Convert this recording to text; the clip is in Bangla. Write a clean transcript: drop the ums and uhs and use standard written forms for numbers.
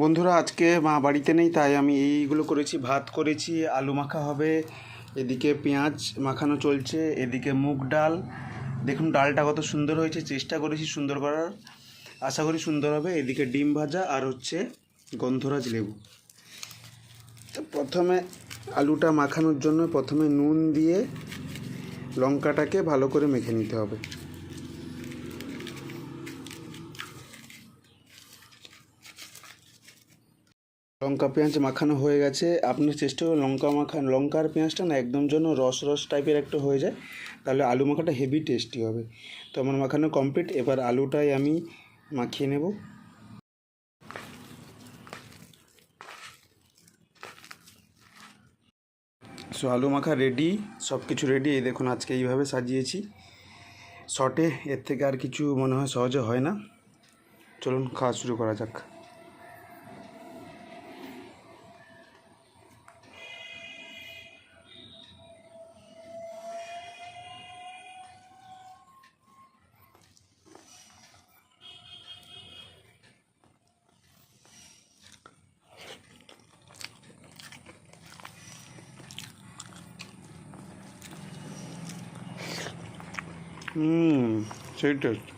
বন্ধুরা, আজকে মা বাড়িতে নেই, তাই আমি এইগুলো করেছি। ভাত করেছি, আলু মাখা হবে, এদিকে পেঁয়াজ মাখানো চলছে, এদিকে মুগ ডাল। দেখুন ডালটা কত সুন্দর হয়েছে, চেষ্টা করেছি সুন্দর করার, আশা করি সুন্দর হবে। এদিকে ডিম ভাজা আর হচ্ছে গন্ধরাজ লেবু। তো প্রথমে আলুটা মাখানোর জন্য প্রথমে নুন দিয়ে লঙ্কাটাকে ভালো করে মেখে নিতে হবে। লঙ্কা পেঁয়াজ মাখানো হয়ে গেছে। আপনার চেষ্টা করে লঙ্কার পেঁয়াজটা না একদম যেন রস রস টাইপের একটা হয়ে যায়, তাহলে আলু মাখাটা হেভি টেস্টি হবে। তো আমার মাখানো কমপ্লিট। এবার আলুটাই আমি মাখিয়ে নেব। সো আলু মাখা রেডি, সব কিছু রেডি। এই দেখুন আজকে এইভাবে সাজিয়েছি শর্টে, এর থেকে আর কিছু মনে হয় সহজে হয় না। চলুন খাওয়া শুরু করা যাক। সেই টেস্ট।